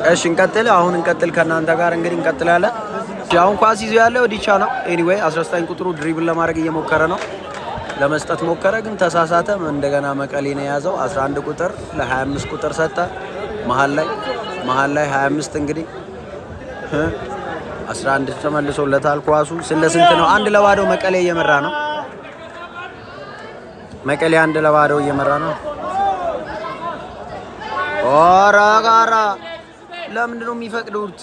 እሺ እንቀጥል። አሁን እንቀጥል ከናንተ ጋር እንግዲህ እንቀጥላለን። አሁን ኳስ ይዞ ያለው ዲቻ ነው። ኤኒዌይ 19 ቁጥሩ ድሪብል ለማድረግ እየሞከረ ነው። ለመስጠት ሞከረ ግን ተሳሳተ። እንደገና መቀሌ ነው የያዘው። 11 ቁጥር ለ25 ቁጥር ሰጠ። መሃል ላይ 25 እንግዲህ 11 ተመልሶለታል። ኳሱ ስለስንት ነው? 1-0 መቀሌ እየመራ ነው። መቀሌ 1-0 እየመራ ነው። ኦራ ጋራ ለምንድን ነው የሚፈቅዱት?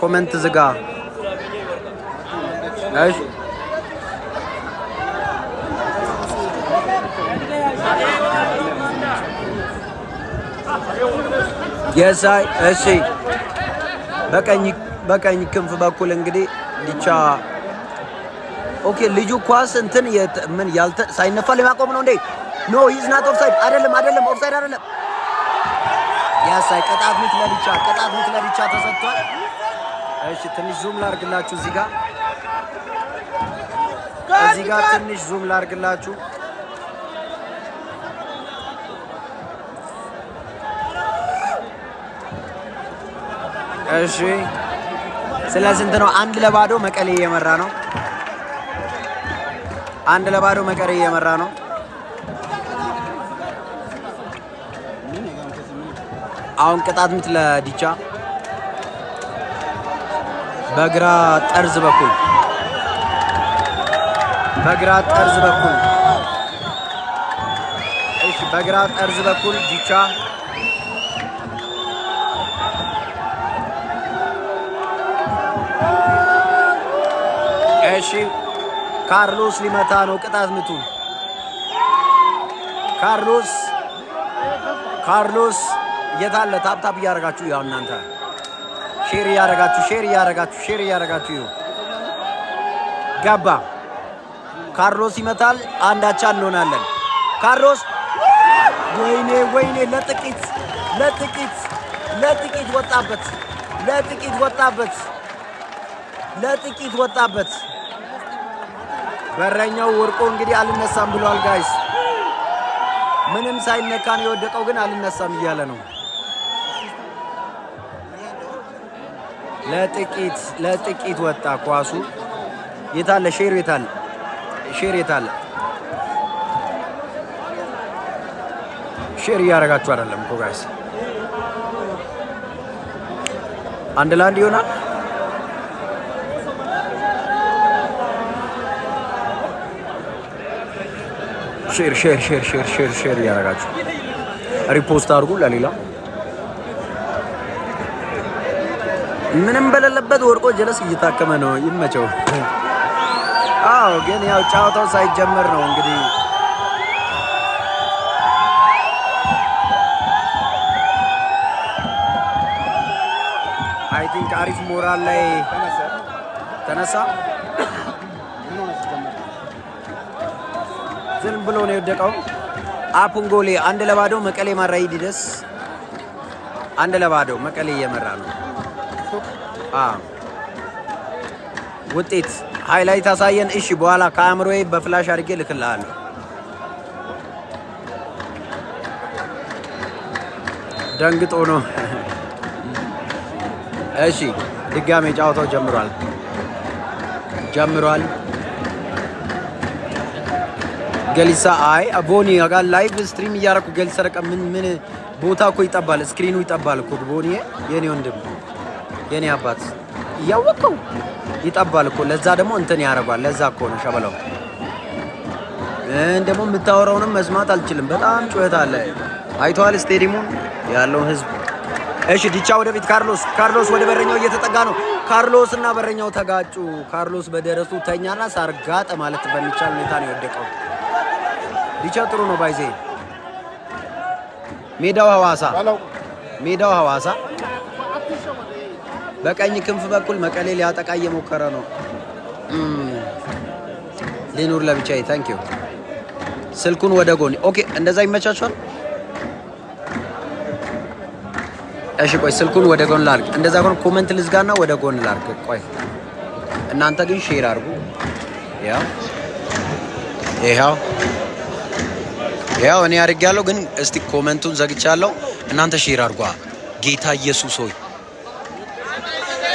ኮሜንት ዝጋ። እሺ የሳይ እሺ በቀኝ ክንፍ በኩል እንግዲህ ዲቻ ኦኬ። ልጁ ኳስ እንትን ምን ሳይነፋ ለማቆም ነው እንዴ? ኖ ሂዝ ናት ኦፍሳይድ። አይደለም ኦፍሳይድ አይደለም። ያሳይ ቅጣት ምት ለዲቻ ተሰጥቷል። እሺ ትንሽ ዙም ላርግላችሁ እዚህ ጋር ትንሽ ዙም ላርግላችሁ። እሺ ስለስንት ነው? 1-0 መቀሌ እየመራ ነው። 1-0 መቀሌ እየመራ ነው። አሁን ቅጣት ምት ለዲቻ በግራ ጠርዝ በኩል እሺ በግራ ጠርዝ በኩል ዲቻ እሺ ካርሎስ ሊመታ ነው። ቅጣት ምቱ ካርሎስ የታለ? ታፕ እያደረጋችሁ ያው እናንተ ሼር እያደረጋችሁ ገባ። ካርሎስ ይመታል። 1-1 እንሆናለን። ካርሎስ ወይኔ ለጥቂት ወጣበት። በረኛው ወርቆ እንግዲህ አልነሳም ብሏል። ጋይስ ምንም ሳይነካ ነው የወደቀው፣ ግን አልነሳም እያለ ነው። ለጥቂት ወጣ ኳሱ። የታለ ሼር የታለ? ሼር እያደረጋችሁ አይደለም እኮ ጋይስ። 1-1 ይሆናል። ሼር እያደረጋችሁ ሪፖስት አድርጉ ለሌላ። ምንም በሌለበት ወርቆ ጀለስ እየታከመ ነው። ይመቸው። አዎ ግን ያው ጫወታው ሳይጀመር ነው እንግዲህ አይ ቲንክ አሪፍ ሞራል ላይ ተነሳ። ዝም ብሎ ነው የወደቀው። አፑንጎሌ 1-0 መቀሌ ማራይዲደስ 1-0 መቀሌ እየመራ ነው። ውጤት ሃይላይት አሳየን። እሺ በኋላ ከአእምሮዬ በፍላሽ አድርጌ ልክልሃለሁ። ደንግጦ ነው። እሺ ድጋሜ ጫወታው ጀምሯል። ገሊሳ አይ ቦኒ ጋር ላይቭ ስትሪም እያደረኩ ገሊሳ ረቀ ምን ቦታ እኮ ይጠባል፣ ስክሪኑ ይጠባል እኮ ቦኒ የኔ ወንድም የኔ አባት እያወቀው ይጠባል እኮ። ለዛ ደግሞ እንትን ያደርጋል። ለዛ እኮ ነው ሸበላው። ደግሞ የምታወራውንም መስማት አልችልም። በጣም ጩኸት አለ። አይቷል ስቴዲየሙን ያለውን ህዝብ። እሺ ዲቻ ወደፊት ካርሎስ ወደ በረኛው እየተጠጋ ነው። ካርሎስ እና በረኛው ተጋጩ። ካርሎስ በደረሱ ተኛና ሳርጋጠ ማለት በሚቻል ሁኔታ ነው የወደቀው። ዲቻ ጥሩ ነው ባይዜ። ሜዳው ሐዋሳ በቀኝ ክንፍ በኩል መቀሌ ሊያጠቃ እየሞከረ ነው። ሊኑር ለብቻዬ ታንክ ዩ። ስልኩን ወደ ጎን ኦኬ፣ እንደዛ ይመቻችኋል። እሺ ቆይ ስልኩን ወደ ጎን ላርግ። እንደዛ ከሆነ ኮሜንት ልዝጋና ወደ ጎን ላርግ። ቆይ እናንተ ግን ሼር አድርጉ። ያው እኔ አድርጌያለሁ፣ ግን እስቲ ኮሜንቱን ዘግቻለሁ። እናንተ ሼር አድርጓ። ጌታ ኢየሱስ ሆይ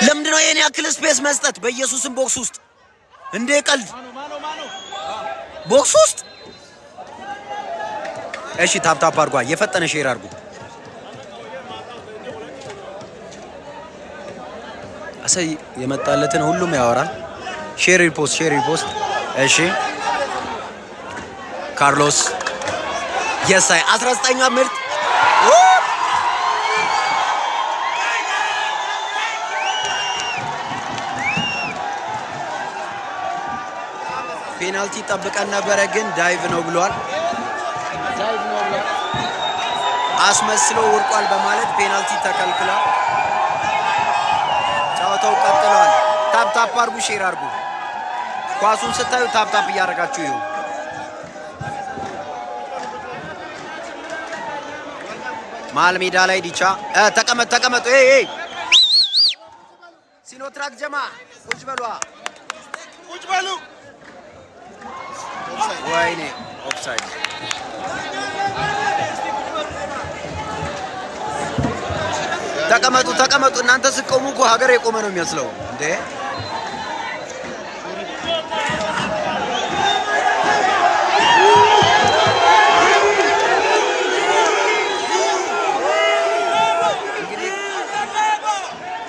ለምንድን ነው የኔ ያክል ስፔስ መስጠት? በኢየሱስም ቦክስ ውስጥ እንደ ቀልድ ቦክስ ውስጥ። እሺ ታፕ አድርጓ። የፈጠነ ሼር አድርጉ። አሰይ የመጣለትን ሁሉም ያወራል። ሼር ሪፖስት። እሺ ካርሎስ የሳይ 19ኛ ምርጥ ፔናልቲ ጠብቀን ነበረ ግን ዳይቭ ነው ብሏል። አስመስሎ ወርቋል በማለት ፔናልቲ ተከልክሏል። ጨዋታው ቀጥሏል። ታፕ አድርጉ፣ ሼር አድርጉ። ኳሱን ስታዩ ታፕ እያደረጋችሁ ይሁን። መሀል ሜዳ ላይ ዲቻ ተቀመጡ። ሲኖትራክ ጀማ ቁጭ በሉ። ወይኔ ኦፍሳይድ። ተቀመጡ። እናንተ ስትቆሙ እኮ ሀገር የቆመ ነው የሚመስለው እንዴ።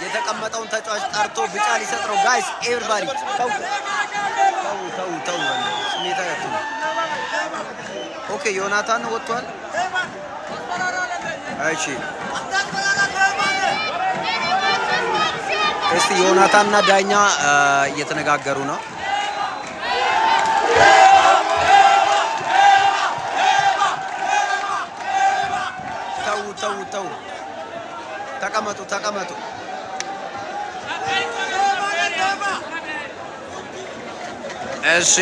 የተቀመጠውን ተጫዋች ጠርቶ ቢጫ ሊሰጥ ነው። ጋይስ ኤቨሪባዲ ተው። ስሜታ ያቱ ኦኬ። ዮናታን ወጥቷል። እሺ እስቲ ዮናታንና ዳኛ እየተነጋገሩ ነው። ተው። ተቀመጡ። እሺ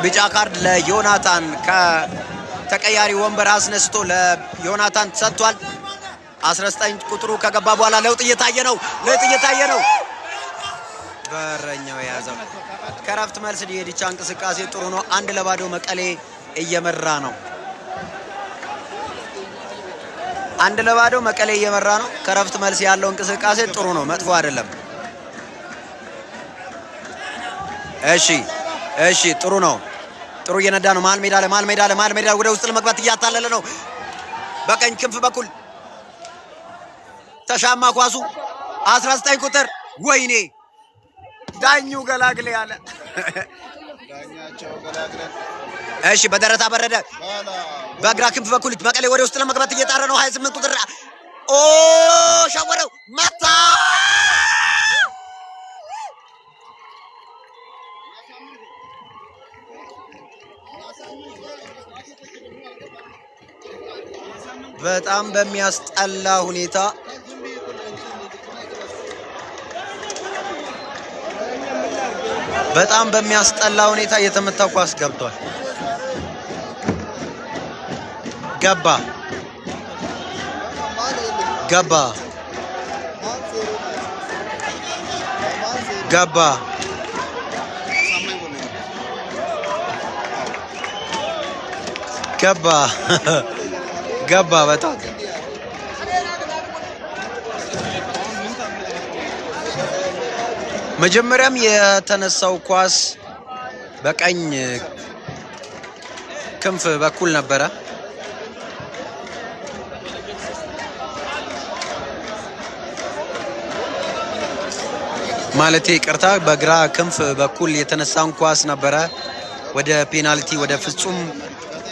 ቢጫ ካርድ ለዮናታን ከተቀያሪ ወንበር አስነስቶ ለዮናታን ሰጥቷል። 19 ቁጥሩ ከገባ በኋላ ለውጥ እየታየ ነው። በረኛው የያዘው ከረፍት መልስ የዲቻ እንቅስቃሴ ጥሩ ነው። 1-0 መቀሌ እየመራ ነው። 1-0 መቀሌ እየመራ ነው። ከረፍት መልስ ያለው እንቅስቃሴ ጥሩ ነው፣ መጥፎ አይደለም። እሺ ጥሩ ነው። ጥሩ እየነዳ ነው። መሀል ሜዳ ወደ ውስጥ ለመግባት እያታለለ ነው። በቀኝ ክንፍ በኩል ተሻማ ኳሱ 19 ቁጥር ወይኔ ዳኙ ገላግሌ ያለ እሺ በደረታ በረደ። በግራ ክንፍ በኩል መቀሌ ወደ ውስጥ ለመግባት እየጣረ ነው። 28 ቁጥር ሻወረው መታ። በጣም በሚያስጠላ ሁኔታ የተመታ ኳስ ገብቷል። ገባ በጣም መጀመሪያም የተነሳው ኳስ በቀኝ ክንፍ በኩል ነበረ። ማለቴ ይቅርታ፣ በግራ ክንፍ በኩል የተነሳውን ኳስ ነበረ ወደ ፔናልቲ ወደ ፍጹም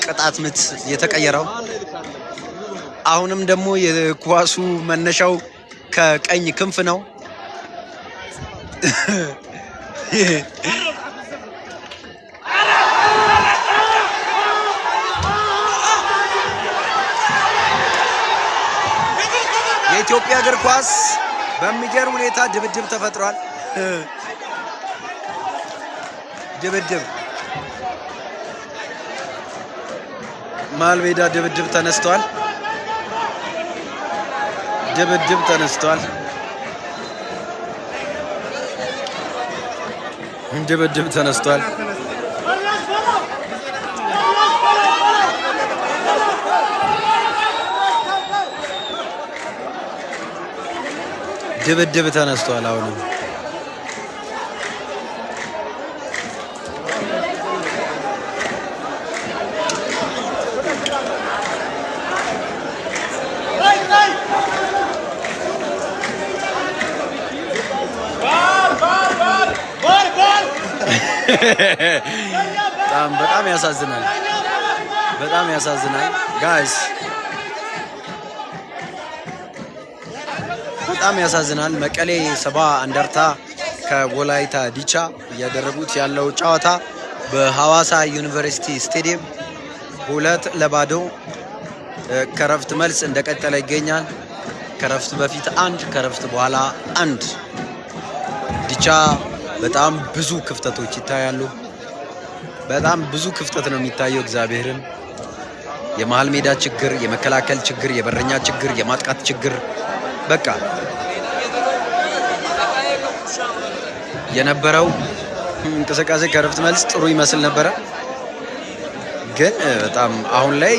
ቅጣት ምት የተቀየረው። አሁንም ደግሞ የኳሱ መነሻው ከቀኝ ክንፍ ነው። የኢትዮጵያ እግር ኳስ በሚገርም ሁኔታ ድብድብ ተፈጥሯል። መሀል ሜዳ ድብድብ ተነስቷል። ድብድብ ተነስቷል አሁን በጣም ያሳዝናል ጋይስ በጣም ያሳዝናል መቀሌ ሰባ እንደርታ ከወላይታ ዲቻ ያደረጉት ያለው ጨዋታ በሐዋሳ ዩኒቨርሲቲ ስቴዲየም 2-0 ከረፍት መልስ እንደቀጠለ ይገኛል ከረፍት በፊት 1 ከረፍት በኋላ 1 ዲቻ በጣም ብዙ ክፍተቶች ይታያሉ በጣም ብዙ ክፍተት ነው የሚታየው እግዚአብሔርን የመሃል ሜዳ ችግር የመከላከል ችግር የበረኛ ችግር የማጥቃት ችግር በቃ የነበረው እንቅስቃሴ ከረፍት መልስ ጥሩ ይመስል ነበር ግን በጣም አሁን ላይ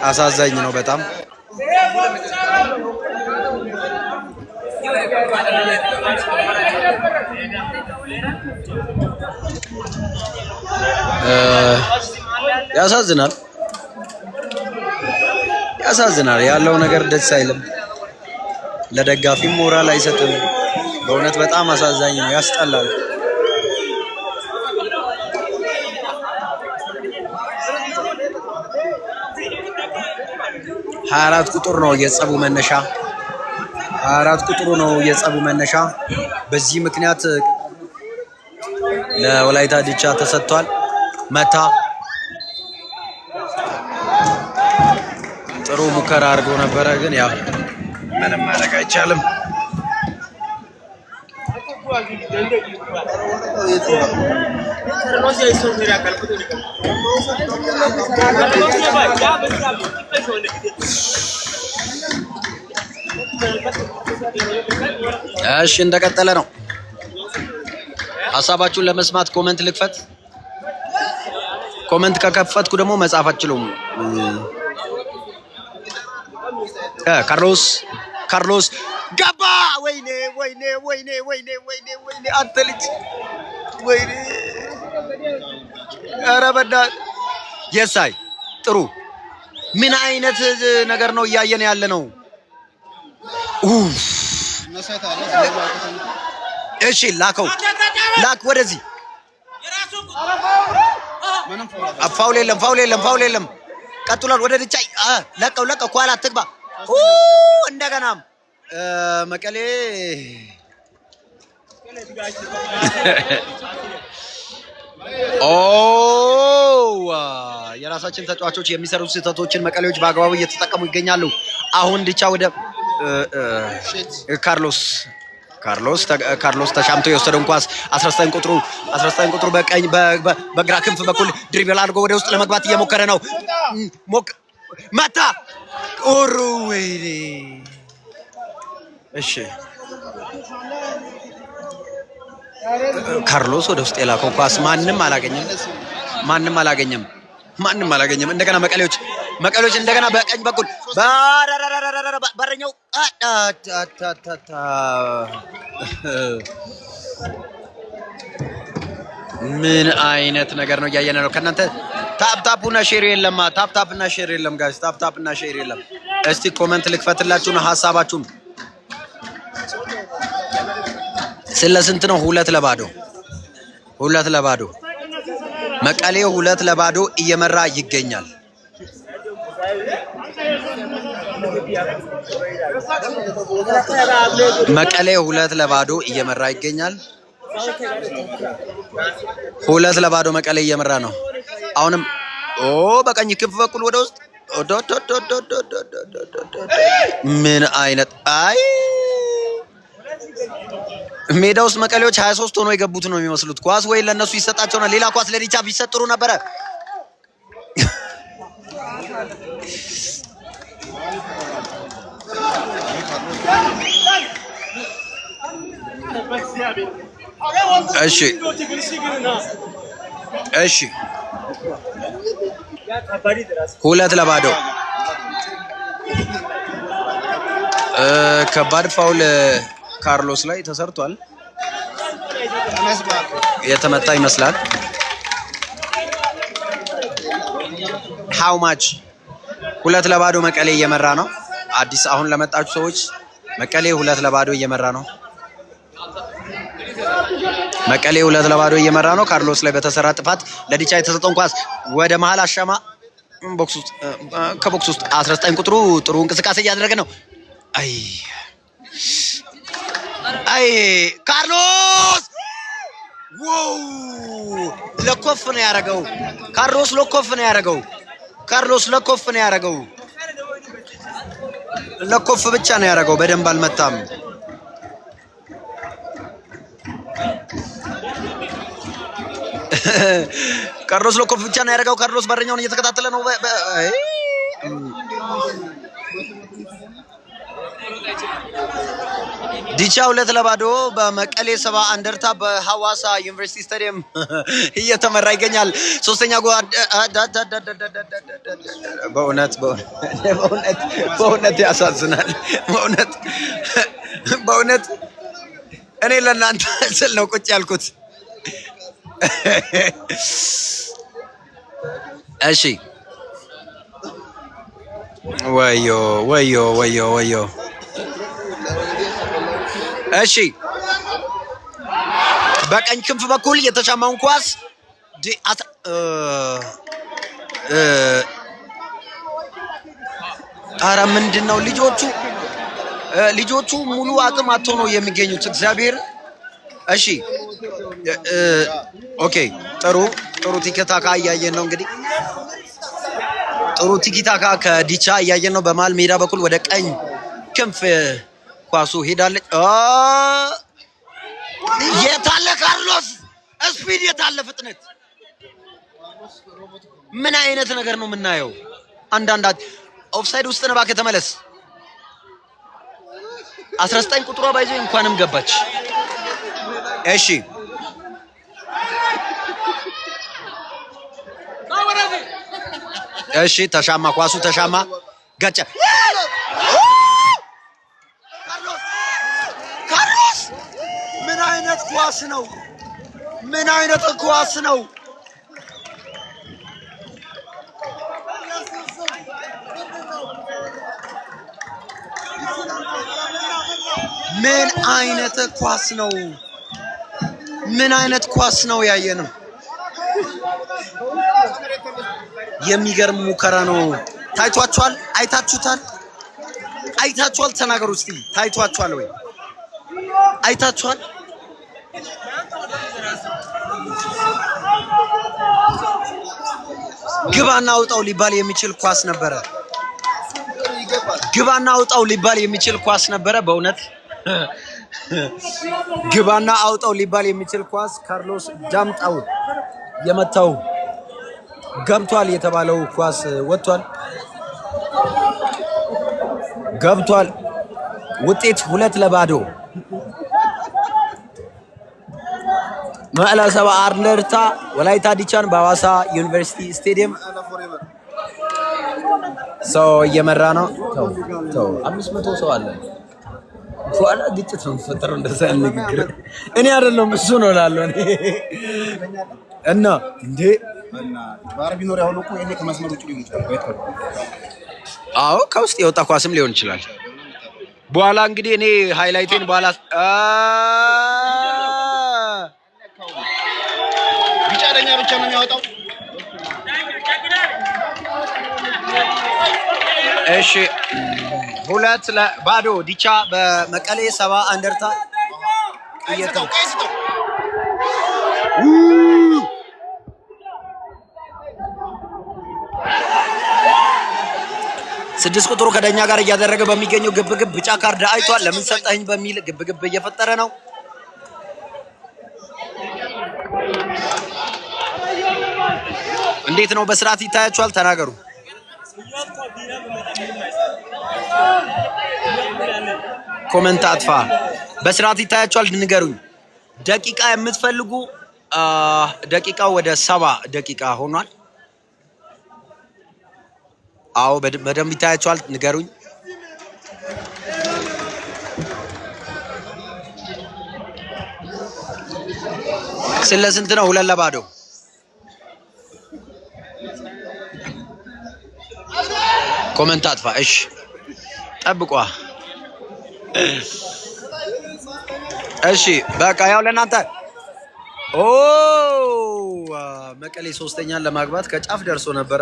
አሳዛኝ ነው በጣም ያሳዝናል ያለው ነገር ደስ አይልም ለደጋፊም ሞራል አይሰጥም በእውነት በጣም አሳዛኝ ነው ያስጠላል 24 ቁጥር ነው የጸቡ መነሻ 24 ቁጥሩ ነው የጸቡ መነሻ በዚህ ምክንያት ለወላይታ ዲቻ ተሰጥቷል መታ ጥሩ ሙከራ አድርጎ ነበር ግን ያው ምንም ማድረግ አይቻልም እሺ እንደቀጠለ ነው ሐሳባችሁን ለመስማት ኮሜንት ልክፈት ኮሜንት ከከፈትኩ ደግሞ መጻፍ አትችሉም ካርሎስ ገባ ወይኔ አትልጅ ወይኔ ኧረ በእናትህ የሳይ ጥሩ ምን አይነት ነገር ነው እያየን ያለ ነው እሺ ላክ ወደዚህ ፋውል የለም ቀጥሏል ወደ ድጫይ ለቀው ኳላ አትግባ እንደገናም መቀሌ የራሳችን ተጫዋቾች የሚሰሩ ስህተቶችን መቀሌዎች በአግባቡ እየተጠቀሙ ይገኛሉ አሁን ድቻ ወደ ካርሎስ ተሻምቶ የወሰደውን ኳስ 19 ቁጥሩ በቀኝ በግራ ክንፍ በኩል ድሪብል አድርጎ ወደ ውስጥ ለመግባት እየሞከረ ነው መታ ወይኔ እሺ ካርሎስ ወደ ውስጥ የላከው ኳስ ማንንም አላገኘም እንደገና መቀሌዎች እንደገና በቀኝ በኩል በረኛው ምን አይነት ነገር ነው እያየን ነው ከናንተ ታፕታፕና ሼር የለም ጋይስ ታፕታፕና ሼር የለም እስቲ ኮሜንት ልክፈትላችሁና ሐሳባችሁን ስለስንት ነው 2-0 መቀሌ 2-0 እየመራ ይገኛል መቀሌ 2-0 እየመራ ይገኛል 2-0 መቀሌ እየመራ ነው አሁንም በቀኝ ክንፍ በኩል ወደ ውስጥ ምን አይነት ሜዳ ውስጥ መቀሌዎች 23 ሆኖ የገቡት ነው የሚመስሉት ኳስ ወይ ለነሱ ይሰጣቸውና ሌላ ኳስ ለዲቻ ቢሰጥሩ ነበር እሺ 2-0 ከባድ ፋውል ካርሎስ ላይ ተሰርቷል። የተመታ ይመስላል። ሃው ማች 2-2 መቀሌ እየመራ ነው። አዲስ አሁን ለመጣችሁ ሰዎች መቀሌ 2-2 እየመራ ነው። መቀሌ 2-2 እየመራ ነው። ካርሎስ ላይ በተሰራ ጥፋት ለዲቻ የተሰጠውን ኳስ ወደ መሃል አሻማ ቦክስ ውስጥ ከቦክስ ውስጥ 19 ቁጥሩ ጥሩ እንቅስቃሴ እያደረገ ነው። አይ ካርሎስ ዋው ለኮፍ ነው ያደረገው። ካርሎስ ለኮፍ ነው ያደረገው። ካርሎስ ለኮፍ ነው ያደረገው። ለኮፍ ብቻ ነው ያደረገው። በደንብ አልመታም። ካርሎስ ለኮፍ ብቻ ነው ያደረገው። ካርሎስ በረኛውን እየተከታተለ ነው። ዲቻ 2-2 በመቀሌ 70 እንደርታ በሐዋሳ ዩኒቨርሲቲ ስታዲየም እየተመራ ይገኛል። ሶስተኛ ጎል በእውነት ያሳዝናል። በእውነት እኔ ለእናንተ ስል ነው ቁጭ ያልኩት። እሺ ወዮ እሺ በቀኝ ክንፍ በኩል የተሻማውን ኳስ ኧረ ምንድነው ልጆቹ ሙሉ አቅም አጥተው ነው የሚገኙት። እግዚአብሔር እሺ ኦኬ ጥሩ ቲኪታካ እያየን ነው። እንግዲህ ጥሩ ቲኪታካ ከዲቻ እያየን ነው። በመሃል ሜዳ በኩል ወደ ቀኝ ክንፍ ኳሱ ሄዳለች። የታለ ካርሎስ ስፒድ፣ የታለ ፍጥነት! ምን አይነት ነገር ነው የምናየው? አንዳንድ ኦፍሳይድ ውስጥ ነው። እባክህ ተመለስ። 19 ቁጥሯ ባይዞ እንኳንም ገባች። እሺ ተሻማ፣ ኳሱ ተሻማ፣ ገጨ። ካርሎስ ምን አይነት ኳስ ነው? ምን አይነት ኳስ ነው? ምን አይነት ኳስ ነው? ምን አይነት ኳስ ነው ያየነው? የሚገርም ሙከራ ነው። ታይቷቸዋል? አይታችሁታል? አይታችኋል? ተናገሩ እስቲ። ታይቷቸዋል ወይ? አይታችኋል? ግባና አውጣው ሊባል የሚችል ኳስ ነበረ። ግባና አውጣው ሊባል የሚችል ኳስ ነበረ። በእውነት ግባና አውጣው ሊባል የሚችል ኳስ ካርሎስ ዳምጣው የመታው ገብቷል የተባለው ኳስ ወጥቷል፣ ገብቷል። ውጤት 2-2 መቀለ 70 እንደርታ ወላይታ ዲቻን በሐዋሳ ዩኒቨርሲቲ ስቴዲየም ሰው እየመራ ነው። ተው 500 ሰው አለ። ፏላ ግጭት ነው ፈጠረው። እንደዛ ንግግር እኔ አይደለም እሱ ነው ላለው እና እንዴ ባር ቢኖር ያው ነው እኮ ከመስመር ውጭ ሊሆን ይችላል። አዎ ከውስጥ የወጣ ኳስም ሊሆን ይችላል። በኋላ እንግዲህ እኔ ሃይላይቴን በኋላ ቢጫለኛ ብቻ ነው የሚያወጣው። እሺ 2-2 ዲቻ በመቀሌ 70 እንደርታ እየተው 6 ቁጥሩ ከዳኛ ጋር እያደረገ በሚገኘው ግብግብ ቢጫ ካርድ አይቷል። ለምን ሰጠኝ በሚል ግብግብ እየፈጠረ ነው። እንዴት ነው? በስርዓት ይታያችኋል? ተናገሩ። ኮሜንት አጥፋ። በስርዓት ይታያችኋል? ንገሩኝ። ደቂቃ የምትፈልጉ ደቂቃው ወደ 70 ደቂቃ ሆኗል። አዎ በደንብ ይታያችኋል? ንገሩኝ። ስለ ስንት ነው? 2-0 ኮሜንት አጥፋ። እሺ ጠብቋ። እሺ በቃ ያው ለእናንተ ኦ መቀሌ ሶስተኛን ለማግባት ከጫፍ ደርሶ ነበረ።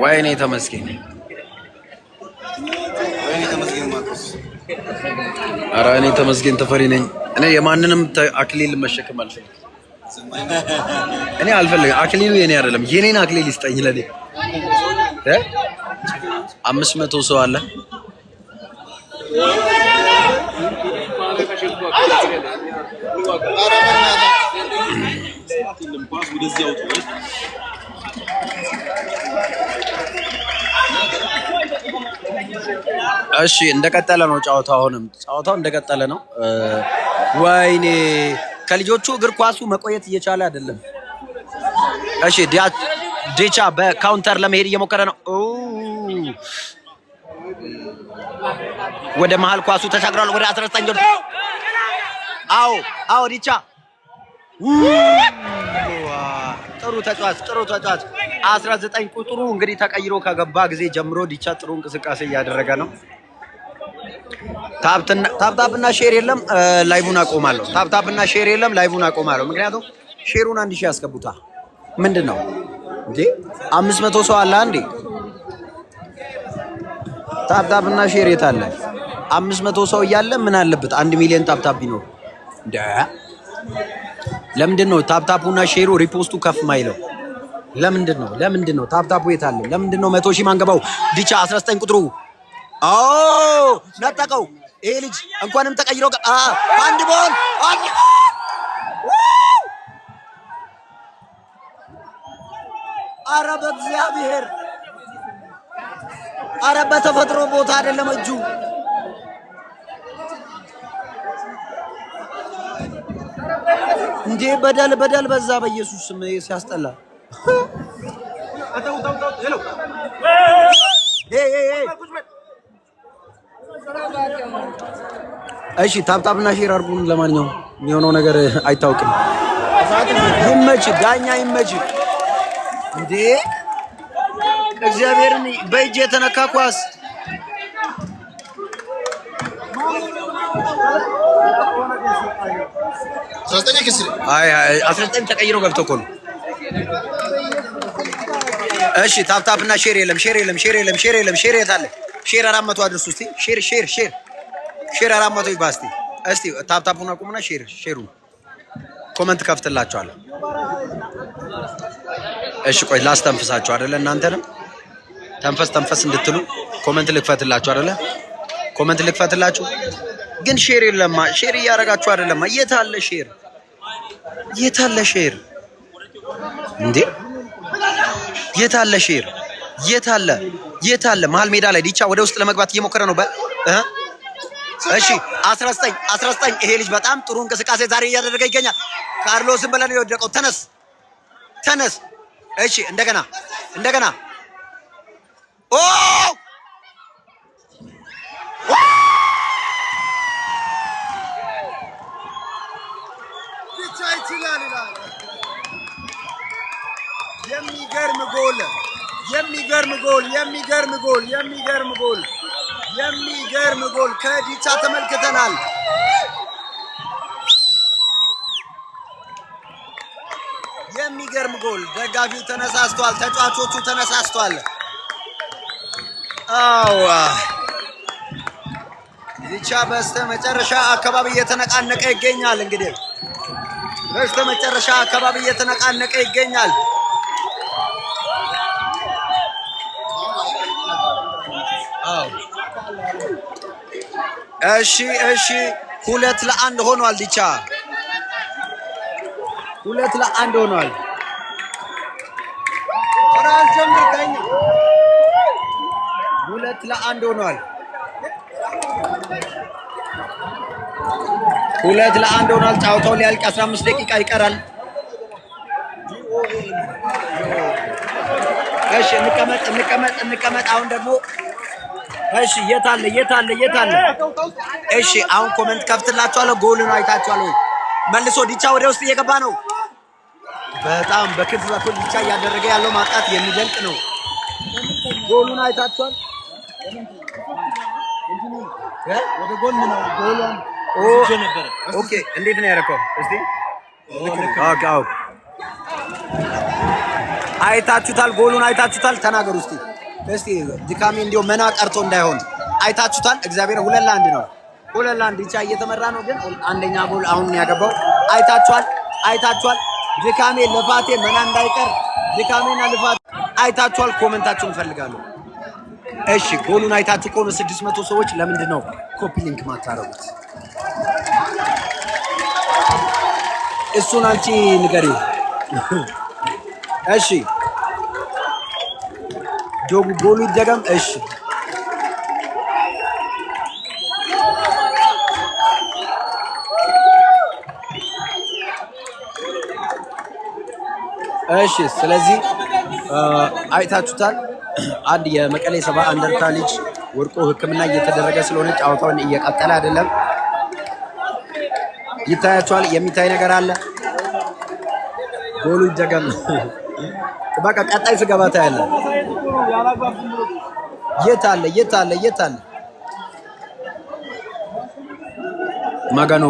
ወይኔ ተመስገን፣ ወይኔ ተመስገን ማርቆስ። ኧረ እኔ ተመስገን ተፈሪ ነኝ። እኔ የማንንም አክሊል መሸከም አልፈልግም። እኔ አልፈልግም። አክሊሉ የኔ አይደለም፣ የኔን አክሊል ይስጠኝ ለኔ። 500 ሰው አለ። እሺ እንደቀጠለ ነው ጨዋታው። አሁንም ጨዋታው እንደቀጠለ ነው። ወይኔ ከልጆቹ እግር ኳሱ መቆየት እየቻለ አይደለም። እሺ ዴቻ በካውንተር ለመሄድ እየሞከረ ነው። ወደ መሃል ኳሱ ተሻግሯል። ወደ 19 አዎ ዲቻ ጥሩ ተጫዋች 19 ቁጥሩ እንግዲህ ተቀይሮ ከገባ ጊዜ ጀምሮ ዲቻ ጥሩ እንቅስቃሴ እያደረገ ነው። ታፕታፕና ሼር የለም፣ ላይቡን አቆማለሁ። ታፕታፕና ሼር የለም፣ ላይቡን አቆማለሁ። ምክንያቱም ሼሩን 1000 ያስገቡታ። ምንድነው እንዴ 500 ሰው አለ እንዴ? ታፕታፕና ሼር የት አለ? 500 ሰው እያለ ምን አለበት 1 ሚሊዮን ታፕታፕ ቢኖር እንዴ? ለምንድን ነው ታፕታፑና ሼሩ ሪፖስቱ ከፍ ማይለው? ለምንድን ነው ታፕታፑ የት አለ? ለምንድን ነው 100 ሺህ ማንገባው? ዲቻ 19 ቁጥሩ ነጠቀው። ይሄ ልጅ እንኳንም ተቀይሮ አንድ ቦል አረ በእግዚአብሔር፣ አረ በተፈጥሮ ቦታ አይደለም እጁ። እንዴ በደል በዛ በኢየሱስ ስም ሲያስጠላ። እሺ ታፕታፕና ሼር አድርጉን። ለማንኛውም የሚሆነው ነገር አይታወቅም። ይመች ዳኛ ይመች። እንዴ እግዚአብሔርን በእጅ የተነካ ኳስ አይ 19 ተቀይሮ ገብቶ እኮ ነው። እሺ ታፕታፕና ሼር የለም። ሼር የት አለ? ሼር 400 አድርሱ እስቲ። ሼር 400 ይግባ እስቲ። እስቲ ታፕታፑን አቁሙና ሼሩን ኮሜንት ከፍትላችኋለሁ። እሺ ቆይ ላስተንፍሳችሁ አይደለ? እናንተንም ተንፈስ እንድትሉ ኮሜንት ልክፈትላችሁ አይደለ? ኮሜንት ልክፈትላችሁ። ግን ሼር የለማ። ሼር እያደረጋችሁ አይደለማ። የት አለ ሼር? እንዴ የት አለ ሼር? የት አለ? መሀል ሜዳ ላይ ዲቻ ወደ ውስጥ ለመግባት እየሞከረ ነው። እሺ 19 ይሄ ልጅ በጣም ጥሩ እንቅስቃሴ ዛሬ እያደረገ ይገኛል። ካርሎስን በለን የወደቀው። ተነስ። እሺ እንደገና ብቻ ይችላል ይላል። የሚገርም ጎል ከዲቻ ተመልክተናል። የሚገርም ጎል። ደጋፊው ተነሳስቷል፣ ተጫዋቾቹ ተነሳስቷል። ዲቻ በስተመጨረሻ አካባቢ እየተነቃነቀ ይገኛል። እንግዲህ በስተመጨረሻ አካባቢ እየተነቃነቀ ይገኛል። እሺ 2-1 ሆኗል። ዲቻ 2-1 ሆኗል። 2-1 ሆኗል። 2-1 ሆኗል። ጨዋታው ሊያልቅ 15 ደቂቃ ይቀራል። እሺ እንቀመጥ። አሁን ደግሞ እሺ የት አለ? እሺ አሁን ኮሜንት ከፍትላችኋለሁ። ጎልን አይታችኋል ወይ? መልሶ ዲቻ ወደ ውስጥ እየገባ ነው። በጣም በክንፍ በኩል ዲቻ እያደረገ ያለው ማጣት የሚደንቅ ነው። ጎሉን አይታችኋል? ወደ ጎል ነው ጎሉን ኦኬ እንዴት ነው ያደረከው? እስቲ አይታችሁታል? ጎሉን አይታችሁታል? ተናገሩ እስቲ ድካሜ እንዲሁ መና ቀርቶ እንዳይሆን አይታችሁታል? እግዚአብሔር 2-1 ነው። 2-1 ብቻ እየተመራ ነው፣ ግን አንደኛ ጎል አሁን ያገባው አይታችኋል? ድካሜ ልፋቴ መና እንዳይቀር ድካሜና ልፋቴ አይታችኋል? ኮሜንታችሁን ፈልጋለሁ። እሺ ጎሉን አይታችሁ ከሆነ 600 ሰዎች ለምንድን ነው ኮፒ ሊንክ ማታረጉት? እሱን አንቺ ንገሪው። እሺ ጎሉ ይደገም። እሺ ስለዚህ አይታችሁታል። አንድ የመቀሌ 70 እንደርታ ልጅ ወርቆ ሕክምና እየተደረገ ስለሆነ ጨዋታውን እየቀጠለ አይደለም። ይታያችኋል። የሚታይ ነገር አለ። ጎሉ ይደገም። በቃ ቀጣይ ስገባ ታያለ። የት አለ?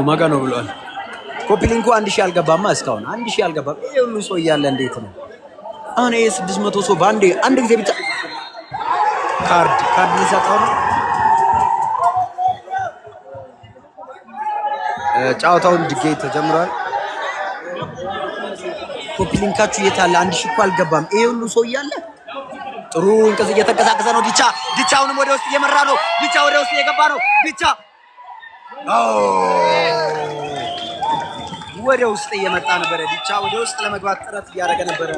ማጋኖ ብሏል። ኮፒ ሊንኩ 1000 አልገባማ እስካሁን 1000 አልገባም። ይሄ ሁሉ ሰው እያለ እንዴት ነው አሁን ይሄ 600 ሰው አንድ ጊዜ ብቻ ካርድ ሊሰጠው ነው። ጨዋታውን ድጌ ተጀምሯል። ኮፒ ሊንካችሁ የት አለ? 1000 እኮ አልገባም። ይሄ ሁሉ ሰው እያለ ጥሩ እንቅስቃሴ እየተንቀሳቀሰ ነው። ዲቻውንም ወደ ውስጥ እየመራ ነው። ዲቻ ወደ ውስጥ እየገባ ነው። ዲቻ ወደ ውስጥ እየመጣ ነበረ። ዲቻ ወደ ውስጥ ለመግባት ጥረት እያደረገ ነበረ።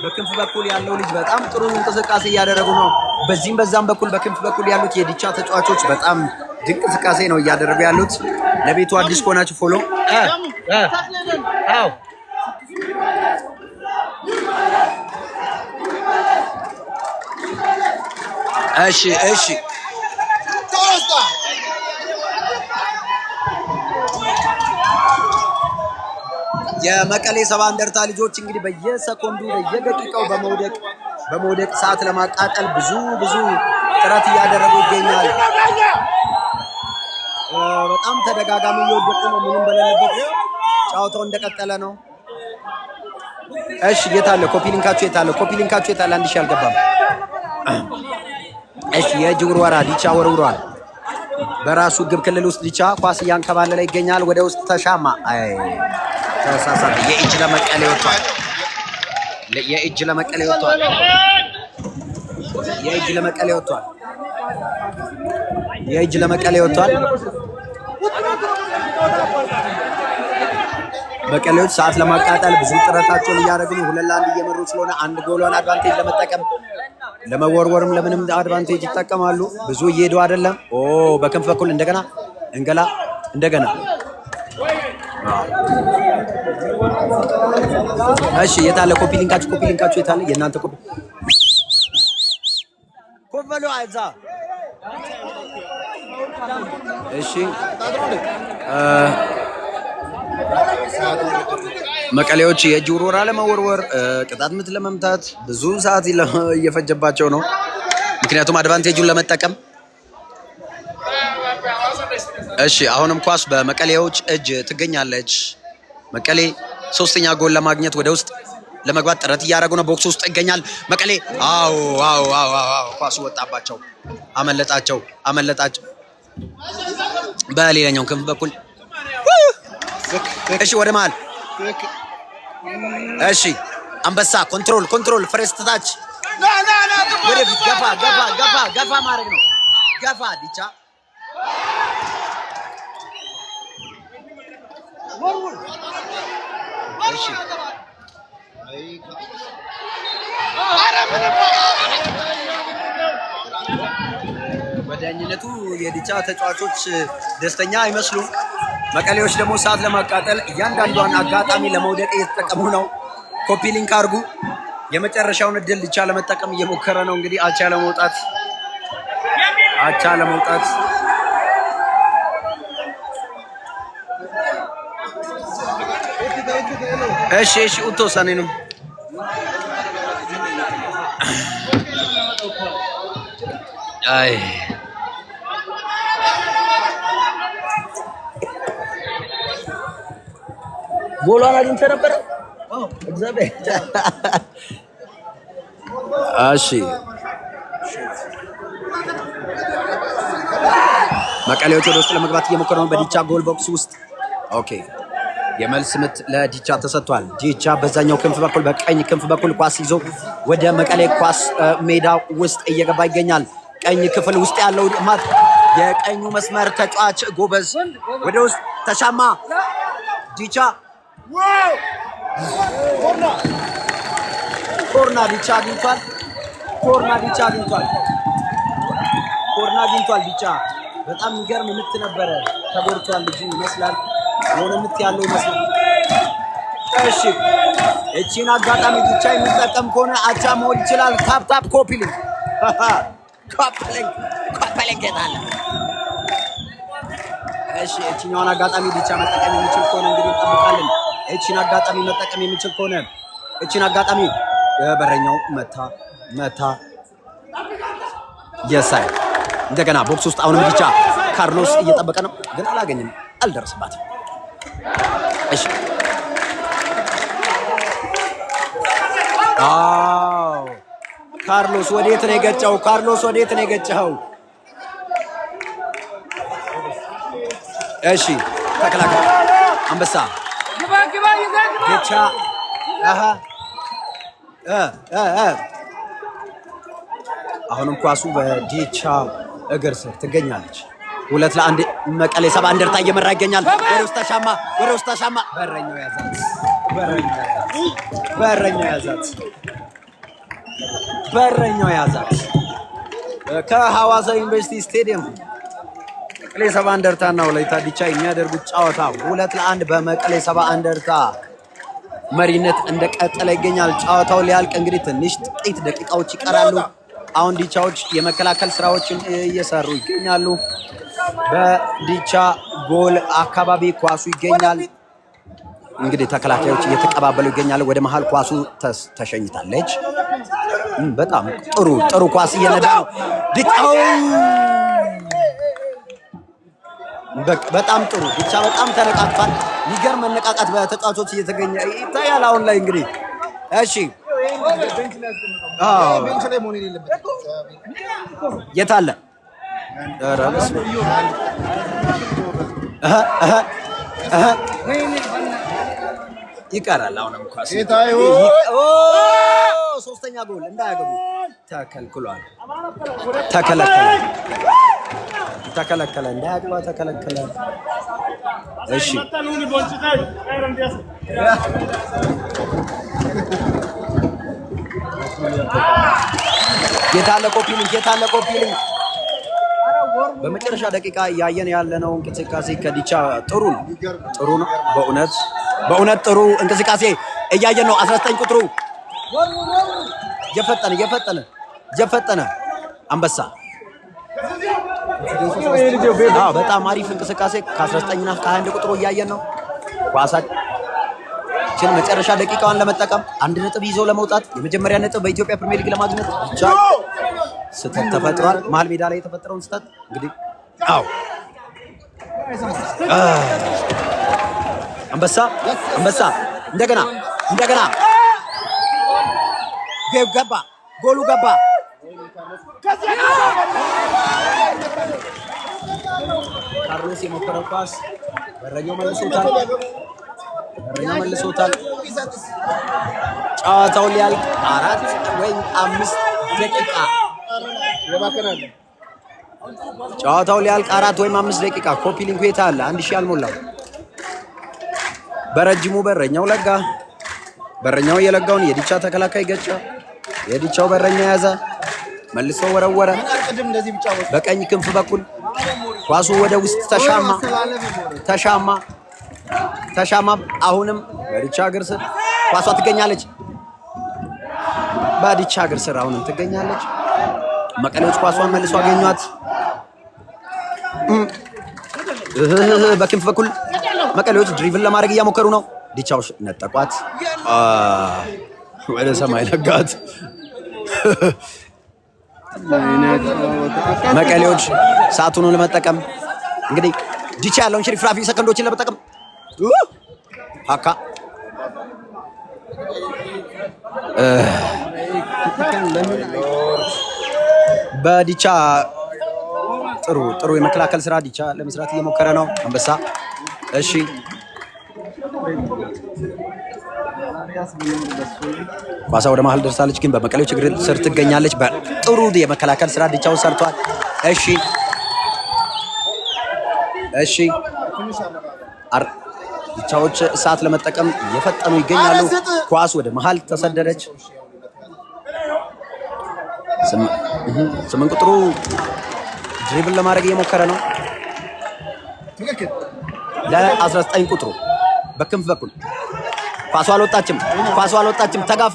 በክንፍ በኩል ያለው ልጅ በጣም ጥሩ እንቅስቃሴ እያደረጉ ነው። በዚህም በዛም በኩል በክንፍ በኩል ያሉት የዲቻ ተጫዋቾች በጣም ድንቅ እንቅስቃሴ ነው እያደረጉ ያሉት። ለቤቱ አዲስ ከሆናችሁ ፎሎ እሺ የመቀሌ 70 እንደርታ ልጆች እንግዲህ በየሰኮንዱ በየደቂቃው በመውደቅ ሰዓት ለማቃጠል ብዙ ጥረት እያደረጉ ይገኛል። በጣም ተደጋጋሚ እየወደቁ ነው። ምንም በሌለበት ጨዋታው እንደቀጠለ ነው። እሺ የት አለ? ኮፒ ሊንካችሁ የት አለ? 1000 አልገባም። እሺ የእጅ ውርወራ ዲቻ ወርውሯል። በራሱ ግብ ክልል ውስጥ ዲቻ ኳስ እያንከባለለ ይገኛል። ወደ ውስጥ ተሻማ። ተሳሳተ። የእጅ ለመቀሌ ወጥቷል። መቀሌዎች ሰዓት ለማቃጠል ብዙ ጥረታቸውን እያደረጉ ነው። 2-1 እየመሩ ስለሆነ አንድ ጎሏን አድቫንቴጅ ለመጠቀም ለመወርወርም ለምንም አድቫንቴጅ ይጠቀማሉ። ብዙ እየሄዱ አይደለም። በክንፍ በኩል እንደገና እሺ የታለ? ኮፒ ሊንካችሁ የታለ? የእናንተ ኮፒ ኮቨሎ አይዛ። እሺ መቀሌዎች የእጅ ውርወራ ለመወርወር ቅጣት ምት ለመምታት ብዙ ሰዓት እየፈጀባቸው ነው። ምክንያቱም አድቫንቴጁን ለመጠቀም። እሺ አሁንም ኳስ በመቀሌዎች እጅ ትገኛለች። መቀሌ 3ኛ ጎል ለማግኘት ወደ ውስጥ ለመግባት ጥረት እያደረጉ ነው። ቦክስ ውስጥ ይገኛል መቀሌ። ኳሱ ወጣባቸው፣ አመለጣቸው። በሌላኛው ክንፍ በኩል እሺ ወደ መሃል እሺ አንበሳ ኮንትሮል ፍሬስ ታች ወደፊት ገፋ ማድረግ ነው። ገፋ ዲቻ እሺ በዳኝነቱ የዲቻ ተጫዋቾች ደስተኛ አይመስሉም። መቀሌዎች ደግሞ ሰዓት ለማቃጠል እያንዳንዷን አጋጣሚ ለመውደቅ እየተጠቀሙ ነው። ኮፒ ሊንክ አድርጉ። የመጨረሻውን እድል ዲቻ ለመጠቀም እየሞከረ ነው። እንግዲህ አቻ ለመውጣት አቻ ለመውጣት እሺ ኡቶሳኔ ነው። አይ ጎሏን አግኝተህ ነበረ? እግዚአብሔር እሺ መቀሌዎች ወደ ውስጥ ለመግባት እየሞከሩ ነው በዲቻ ጎል ቦክስ ውስጥ። ኦኬ የመልስ ምት ለዲቻ ተሰጥቷል። ዲቻ በዛኛው ክንፍ በኩል በቀኝ ክንፍ በኩል ኳስ ይዞ ወደ መቀሌ ኳስ ሜዳ ውስጥ እየገባ ይገኛል። ቀኝ ክፍል ውስጥ ያለው ማት የቀኙ መስመር ተጫዋች ጎበዝ ወደ ውስጥ ተሻማ። ዲቻ ኮርና ዲቻ አግኝቷል። ኮርና ዲቻ አግኝቷል። ኮርና አግኝቷል። ዲቻ በጣም የሚገርም ምት ነበረ። ተጎድቷል ልጁ ይመስላል። የሆነ ምት ያለው ይመስላል። እሺ እቺን አጋጣሚ ዲቻ የሚጠቀም ከሆነ አቻ መሆን ይችላል። ታፕ ታፕ ኮፒሊንግ ኮፒሊንግ ገታለ። እሺ እቺኛውን አጋጣሚ ዲቻ መጠቀም የሚችል ከሆነ እንግዲህ እንጠብቃለን። እቺን አጋጣሚ መጠቀም የሚችል ከሆነ እቺን አጋጣሚ በረኛው መታ የሳይ እንደገና ቦክስ ውስጥ አሁንም ዲቻ ካርሎስ እየጠበቀ ነው፣ ግን አላገኘም፣ አልደረሰባትም። እሺ ካርሎስ ወዴት ነው የገጨው? ካርሎስ ወዴት ነው የገጨው? እሺ ተከላካይ አንበሳ ዲቻ አሁንም ኳሱ በዲቻ እግር ስር ትገኛለች። 2-1 መቀሌ ሰባ እንደርታ እየመራ ይገኛል። ወደ ውስጥ ተሻማ። በረኛው ያዛት። ከሐዋሳ ዩኒቨርሲቲ ስቴዲየም መቀሌ ሰባ እንደርታና ወላይታ ዲቻ የሚያደርጉት ጨዋታ 2-1 በመቀሌ ሰባ እንደርታ መሪነት እንደቀጠለ ይገኛል። ጨዋታው ሊያልቅ እንግዲህ ትንሽ ጥቂት ደቂቃዎች ይቀራሉ። አሁን ዲቻዎች የመከላከል ስራዎችን እየሰሩ ይገኛሉ። በዲቻ ጎል አካባቢ ኳሱ ይገኛል። እንግዲህ ተከላካዮች እየተቀባበሉ ይገኛሉ። ወደ መሃል ኳሱ ተሸኝታለች። በጣም ጥሩ ኳስ እየነዳ ነው ዲቻው። በጣም ጥሩ ዲቻ በጣም ተነቃቅቷል። የሚገርም መነቃቃት በተጫዋቾች እየተገኘ ይታያል አሁን ላይ እንግዲህ። እሺ የት አለ? ይቀራል። አሁንም ኳስ ሶስተኛ ጎል እንዳያገቡ ተከልክሏል። ተከለከለ። እንዳያገባ ተከለከለ። እሺ የታለ ኮፒሊንግ በመጨረሻ ደቂቃ እያየን ያለነው እንቅስቃሴ ከዲቻ ጥሩ ነው። በእውነት ጥሩ እንቅስቃሴ እያየን ነው። 19 ቁጥሩ እየፈጠነ አንበሳ በጣም አሪፍ እንቅስቃሴ ከ19 እና ከ21 ቁጥሩ እያየን ነው። ኳሳችን መጨረሻ ደቂቃዋን ለመጠቀም 1 ነጥብ ይዞ ለመውጣት የመጀመሪያ ነጥብ በኢትዮጵያ ፕሪሚየር ሊግ ለማግኘት ብቻ ስህተት ተፈጥሯል። መሀል ሜዳ ላይ የተፈጠረውን ስህተት እንግዲህ አንበሳ እንደገና ጎሉ ገባ። ካርሎስ የሞከረው ኳስ በረኛው መልሶታል። ጨዋታው ሊያልቅ 4 ወይም 5 ደቂቃ ኮፒ ሊንክ የት አለ? 1000 አልሞላው። በረጅሙ በረኛው የለጋውን የዲቻ ተከላካይ ገጫ። የዲቻው በረኛ ያዘ፣ መልሶ ወረወረ። በቀኝ ክንፍ በኩል ኳሱ ወደ ውስጥ ተሻማ። አሁንም በዲቻ እግር ስር ኳሷ ትገኛለች። መቀሌዎች ኳሷን መልሶ አገኟት። በክንፍ በኩል መቀሌዎች ድሪቭን ለማድረግ እያሞከሩ ነው። ዲቻዎች ነጠቋት፣ ወደ ሰማይ ለጋት። መቀሌዎች ሰዓቱን ለመጠቀም እንግዲህ ዲቻ ያለውን ሽሪፍራፊ ሰከንዶችን ለመጠቀም ሀካ በዲቻ ጥሩ የመከላከል ስራ ዲቻ ለመስራት እየሞከረ ነው አንበሳ። እሺ ኳሳ ወደ መሀል ደርሳለች፣ ግን በመቀሌዎች እግር ስር ትገኛለች። በጥሩ የመከላከል ስራ ዲቻውን ሰርቷል። እሺ ዲቻዎች እሳት ለመጠቀም እየፈጠኑ ይገኛሉ። ኳስ ወደ መሀል ተሰደደች። 8 ቁጥሩ ድሪብል ለማድረግ እየሞከረ ነው። ለ19 ቁጥሩ በክንፍ በኩል ኳሱ አልወጣችም። ተጋፋ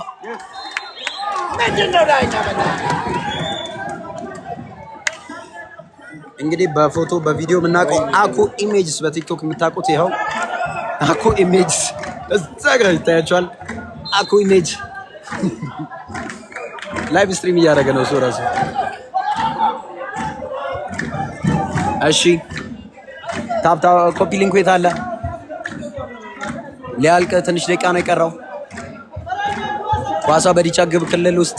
እንግዲህ በፎቶ በቪዲዮ የምናውቀው አኩ ኢሜጅስ በቲክቶክ የምታውቁት ይኸው አኩ ኢሜጅስ እዛ ጋር ይታያቸዋል። አኩ ኢሜጅ ላይቭ ስትሪም እያደረገ ነው እሱ ራሱ። እሺ ታፕታ ኮፒ ሊንክ የት አለ? ሊያልቅ ትንሽ ደቂቃ ነው የቀረው። ኳሷ በዲቻ ግብ ክልል ውስጥ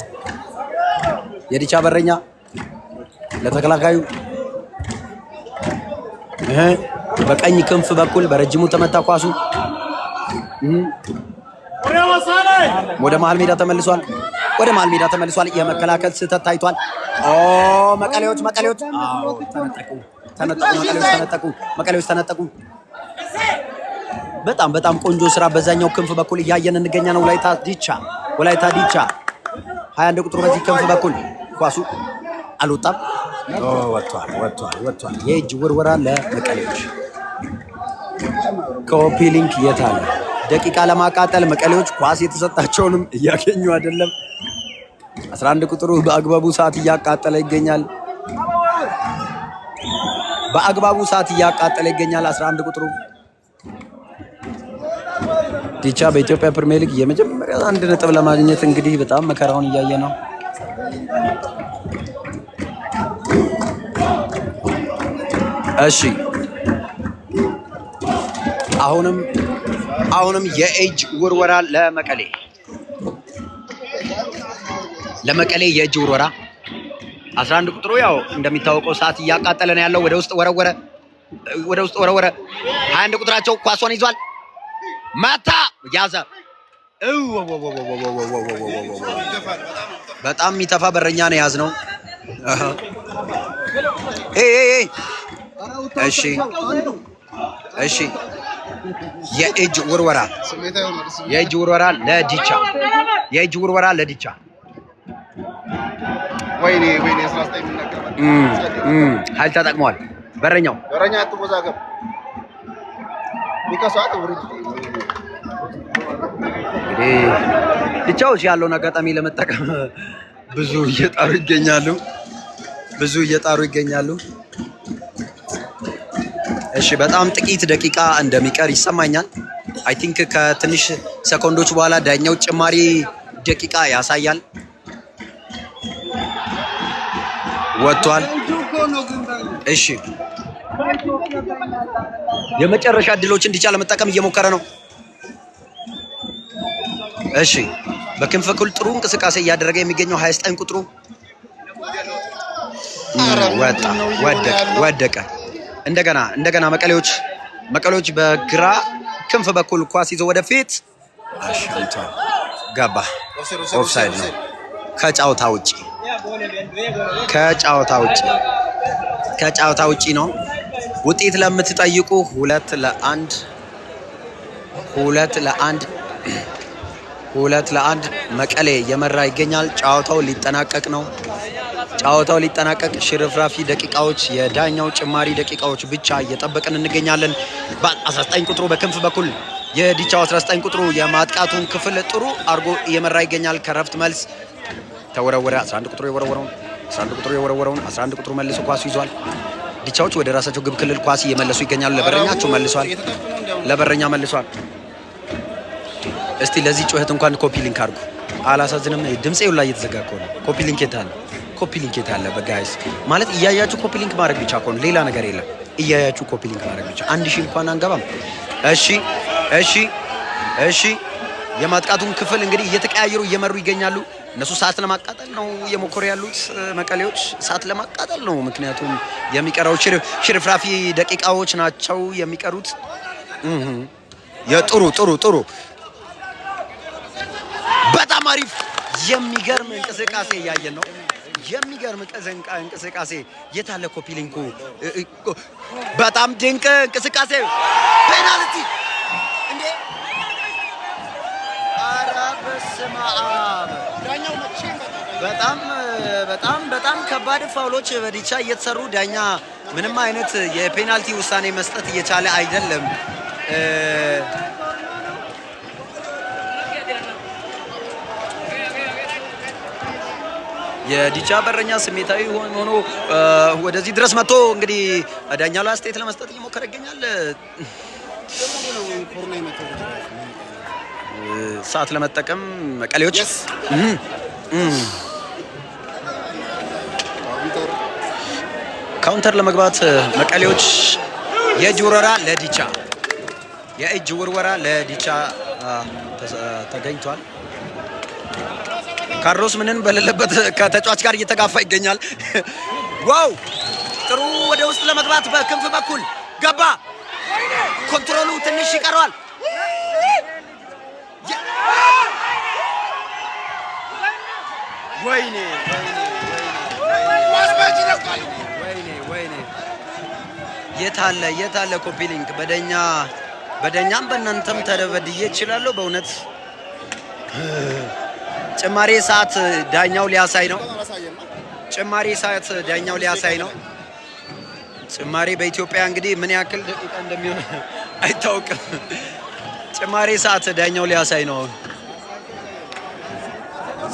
የዲቻ በረኛ ለተከላካዩ በቀኝ ክንፍ በኩል በረጅሙ ተመታ። ኳሱ ወደ መሀል ሜዳ ተመልሷል። የመከላከል ስህተት ታይቷል። መቀሌዎች ተነጠቁ። በጣም ቆንጆ ስራ በዛኛው ክንፍ በኩል እያየን እንገኛ ነው። ወላይታ ዲቻ 21 ቁጥሩ በዚህ ክንፍ በኩል ኳሱ አልወጣም። ወጥቷል። የእጅ ውርወራ ለመቀሌዎች። ኮፒ ሊንክ የት አለ? ደቂቃ ለማቃጠል መቀሌዎች ኳስ የተሰጣቸውንም እያገኙ አይደለም። 11 ቁጥሩ በአግባቡ ሰዓት እያቃጠለ ይገኛል። 11 ቁጥሩ ዲቻ በኢትዮጵያ ፕሪሚየር ሊግ የመጀመሪያ 1 ነጥብ ለማግኘት እንግዲህ በጣም መከራውን እያየ ነው። እሺ አሁንም የእጅ ውርወራ ለመቀሌ የእጅ ውርወራ 11 ቁጥሩ ያው እንደሚታወቀው ሰዓት እያቃጠለ ነው ያለው። ወደ ውስጥ ወረወረ። 21 ቁጥራቸው ኳሷን ይዟል። ማታ ያዘ። በጣም የሚተፋ በረኛ ነው ያዝነው። እሺ የእጅ ውርወራ ለዲቻ ወይኔ ኃይል ተጠቅመዋል። በረኛ አትወዛገብ ቢከሳት ወርድ ዲቻዎች ያለውን አጋጣሚ ለመጠቀም ብዙ እየጣሩ ይገኛሉ። እሺ በጣም ጥቂት ደቂቃ እንደሚቀር ይሰማኛል። አይ ቲንክ ከትንሽ ሰኮንዶች በኋላ ዳኛው ጭማሪ ደቂቃ ያሳያል። ወጥቷል። እሺ የመጨረሻ እድሎችን ዲቻ ለመጠቀም እየሞከረ ነው። እሺ በክንፍ በኩል ጥሩ እንቅስቃሴ እያደረገ የሚገኘው 29 ቁጥሩ ወደቀ። እንደገና መቀሌዎች በግራ ክንፍ በኩል ኳስ ይዞ ወደፊት አሻንቷል። ገባ። ኦፍሳይድ ነው። ከጨዋታ ውጪ ነው። ውጤት ለምትጠይቁ 2-1 መቀሌ የመራ ይገኛል። ጨዋታው ሊጠናቀቅ ሽርፍራፊ ደቂቃዎች፣ የዳኛው ጭማሪ ደቂቃዎች ብቻ እየጠበቅን እንገኛለን። በ19 ቁጥሩ በክንፍ በኩል የዲቻው 19 ቁጥሩ የማጥቃቱን ክፍል ጥሩ አርጎ እየመራ ይገኛል። ከረፍት መልስ ተወረወረ። 11 ቁጥሩ የወረወረውን 11 ቁጥሩ መልሶ ኳሱ ይዟል። ዲቻዎች ወደ ራሳቸው ግብ ክልል ኳስ እየመለሱ ይገኛሉ። ለበረኛቸው መልሷል። ለበረኛ መልሷል። እስቲ ለዚህ ጩኸት እንኳን ኮፒ ሊንክ አድርጉ። አላሳዝንም? ድምጼ ሁላ እየተዘጋ እኮ ነው። ኮፒ ሊንክ የታለ? ኮፒ ሊንክ የታለ? በጋይስ ማለት እያያችሁ ኮፒ ሊንክ ማድረግ ብቻ እኮ ነው፣ ሌላ ነገር የለም። እያያችሁ ኮፒ ሊንክ ማድረግ ብቻ። 1000 እንኳን አንገባም። እሺ የማጥቃቱን ክፍል እንግዲህ እየተቀያየሩ እየመሩ ይገኛሉ። እነሱ ሰዓት ለማቃጠል ነው እየሞከሩ ያሉት። መቀሌዎች ሰዓት ለማቃጠል ነው። ምክንያቱም የሚቀረው ሽርፍራፊ ደቂቃዎች ናቸው የሚቀሩት። ጥሩ በጣም አሪፍ የሚገርም እንቅስቃሴ እያየን ነው። የሚገርም እንቅስቃሴ። የታለ ኮፒ ሊንኩ? በጣም ድንቅ እንቅስቃሴ። ፔናልቲ እንዴ! ኧረ በስመ አብ! በጣም ከባድ ፋውሎች በዲቻ እየተሰሩ ዳኛ ምንም አይነት የፔናልቲ ውሳኔ መስጠት እየቻለ አይደለም። የዲቻ በረኛ ስሜታዊ ሆኖ ወደዚህ ድረስ መጥቶ እንግዲህ ዳኛው ላይ አስተያየት ለመስጠት እየሞከረ ይገኛል። ሰዓት ለመጠቀም መቀሌዎች ካውንተር ለመግባት መቀሌዎች የእጅ ውርወራ ለዲቻ ተገኝቷል። ካርሎስ ምንን በሌለበት ከተጫዋች ጋር እየተጋፋ ይገኛል። ዋው! ጥሩ ወደ ውስጥ ለመግባት በክንፍ በኩል ገባ። ኮንትሮሉ ትንሽ ይቀረዋል። ወይኔ የታለ ኮፒ ሊንክ? በደኛም በእናንተም ተደበድዬ እችላለሁ በእውነት። ጭማሪ ሰዓት ዳኛው ሊያሳይ ነው። ጭማሪ በኢትዮጵያ እንግዲህ ምን ያክል ደቂቃ እንደሚሆን አይታወቅም። ጭማሪ ሰዓት ዳኛው ሊያሳይ ነው።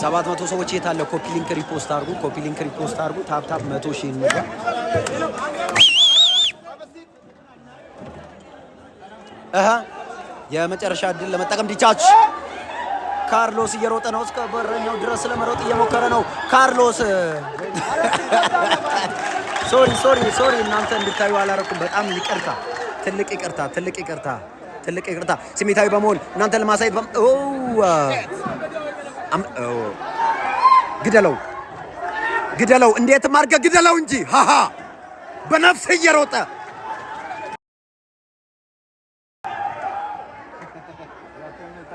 700 ሰዎች የታለ? ኮፒ ሊንክ ሪፖስት አድርጉ። ታፕ 100 ሺህ እንግባ። የመጨረሻ እድል ለመጠቀም ዲቻች። ካርሎስ እየሮጠ ነው። እስከ በረኛው ድረስ ለመሮጥ እየሞከረ ነው። ካርሎስ ሶሪ እናንተ እንድታዩ አላረኩም። በጣም ይቅርታ። ትልቅ ይቅርታ። ስሜታዊ በመሆን እናንተ ለማሳየት ግደለው፣ እንዴትም አድርገህ ግደለው እንጂ በነፍስ እየሮጠ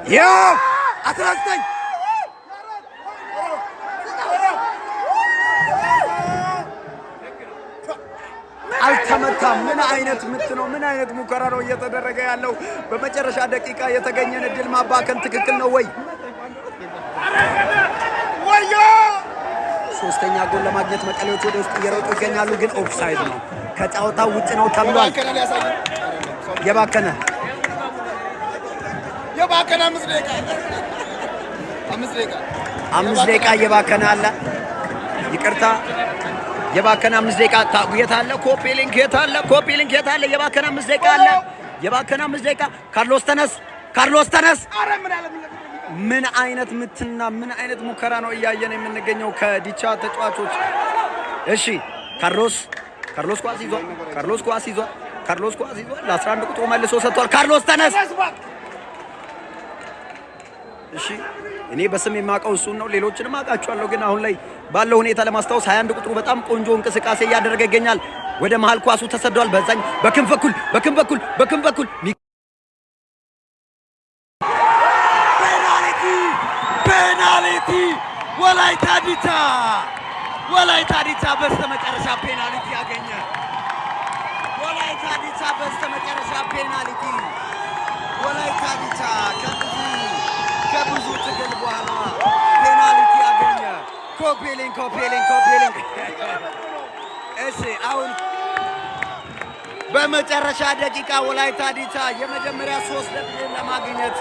ያው 19 አልተመታም። ምን አይነት ምት ነው? ምን አይነት ሙከራ ነው እየተደረገ ያለው? በመጨረሻ ደቂቃ የተገኘን እድል ማባከን ትክክል ነው ወይ? ሶስተኛ ጎል ለማግኘት መቀሌዎች ወደ ውስጥ እየሮጡ ይገኛሉ፣ ግን ኦፍሳይድ ነው፣ ከጨዋታው ውጭ ነው ተብሏል። የባከነ 5 ደቂቃ እየባከነ አለ። ይቅርታ የባከነ 5 ደቂቃ የታለ? ኮፒ ሊንክ የታለ? የባከነ 5 ደቂቃ አለ። የባከነ 5 ደቂቃ። ካርሎስ ተነስ! ምን አይነት ምትና ምን አይነት ሙከራ ነው እያየን የምንገኘው ከዲቻ ተጫዋቾች? እሺ ካርሎስ ኳስ ይዟል። ለ11 ቁጥሩ መልሶ ሰጥቷል። ካርሎስ ተነስ! እሺ እኔ በስም የማውቀው እሱን ነው። ሌሎችንም አውቃቸዋለሁ፣ ግን አሁን ላይ ባለው ሁኔታ ለማስታወስ 21 ቁጥሩ በጣም ቆንጆ እንቅስቃሴ እያደረገ ይገኛል። ወደ መሃል ኳሱ ተሰዷል። በዛኝ በክንፍ በኩል ፔናልቲ! ወላይታ ዲቻ በስተመጨረሻ ፔናልቲ ያገኘ። ወላይታ ዲቻ ከብዙ ትግል በኋላ ፔናልቲ ያገኘ። ኮፒ ሊንክ። እሺ አሁን በመጨረሻ ደቂቃ ወላይታ ዲቻ የመጀመሪያ 3 ነጥብ ለማግኘት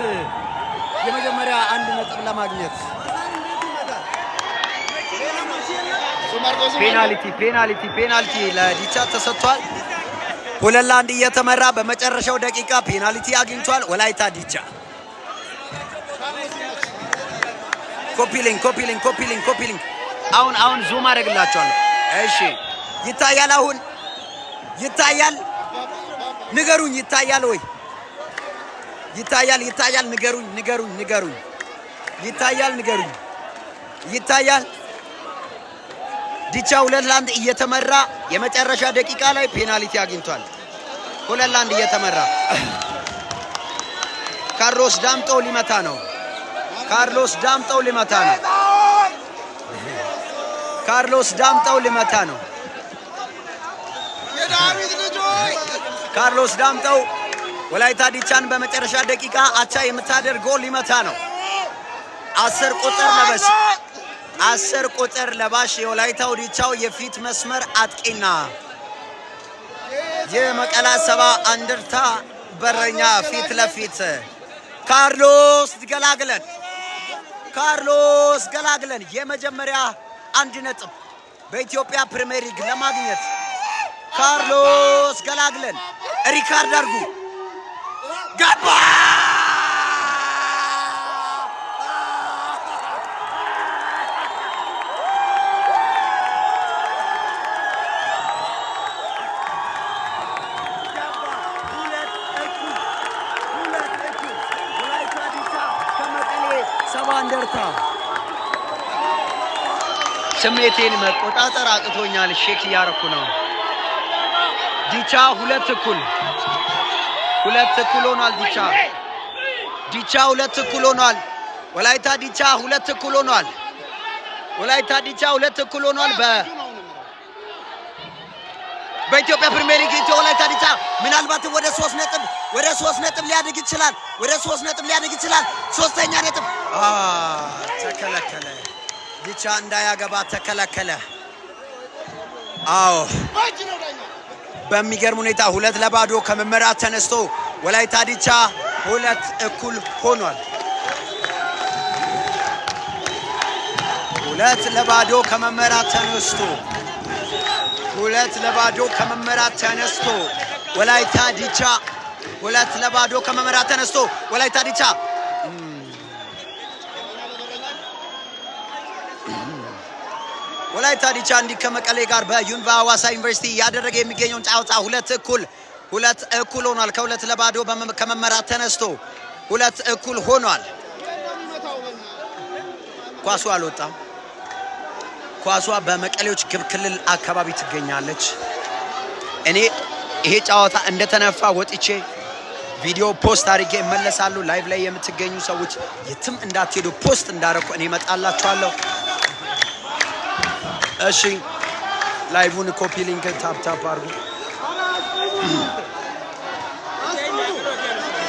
ፔናልቲ ለዲቻ ተሰጥቷል። 2-1 እየተመራ በመጨረሻው ደቂቃ ፔናልቲ አግኝቷል ወላይታ ዲቻ። ኮፒሊንግ አሁን ዙም አደርግላችኋለሁ። እሺ ይታያል፣ አሁን ይታያል። ንገሩኝ፣ ይታያል ወይ? ይታያል፣ ንገሩኝ። ይታያል፣ ንገሩኝ። ይታያል። ዲቻ 2-1 እየተመራ የመጨረሻ ደቂቃ ላይ ፔናልቲ አግኝቷል። 2-1 እየተመራ ካርሎስ ዳምጠው ሊመታ ነው። ካርሎስ ዳምጠው ወላይታ ዲቻን በመጨረሻ ደቂቃ አቻ የምታደርገው ሊመታ ነው። 10 ቁጥር ለባሽ የወላይታው ዲቻው የፊት መስመር አጥቂና የመቀላ ሰባ እንደርታ በረኛ ፊት ለፊት ካርሎስ ገላግለን የመጀመሪያ 1 ነጥብ በኢትዮጵያ ፕሪሚየር ሊግ ለማግኘት ካርሎስ ገላግለን ሪካርድ አድርጉ። ገባ! እንደርታ ስሜቴን መቆጣጠር አቅቶኛል። ሼክ እያረኩ ነው። ዲቻ 2 እኩል ሆኗል። ዲቻ 2 እኩል ሆኗል። ወላይታ ዲቻ 2 እኩል ሆኗል። በኢትዮጵያ ፕሪሚየር ሊግ ወላይታ ዲቻ ምናልባት ወደ 3 ነጥብ ሊያድግ ይችላል። ሶስተኛ ነጥብ ተከለከለ። ዲቻ እንዳያገባ ተከለከለ። አዎ በሚገርም ሁኔታ 2-2 ከመመራት ተነስቶ ወላይታ ዲቻ 2 እኩል ሆኗል። 2-2 ከመመራት ተነስቶ ወላይታ ዲቻ 2-2 ከመመራት ተነስቶ ወላይታ ዲቻ እንዲህ ከመቀሌ ጋር በሐዋሳ ዩኒቨርሲቲ ያደረገ የሚገኘውን ጨዋታ 2 እኩል ሆኗል። ከ2-2 ከመመራት ተነስቶ 2 እኩል ሆኗል። ኳሷ አልወጣም። ኳሷ በመቀሌዎች ግብ ክልል አካባቢ ትገኛለች። እኔ ይሄ ጨዋታ እንደተነፋ ወጥቼ ቪዲዮ ፖስት አድርጌ እመለሳለሁ። ላይቭ ላይ የምትገኙ ሰዎች የትም እንዳትሄዱ፣ ፖስት እንዳደረኩ እኔ እመጣላችኋለሁ። እሺ ላይቭን ኮፒ ሊንክ ታፕ አድርጉ።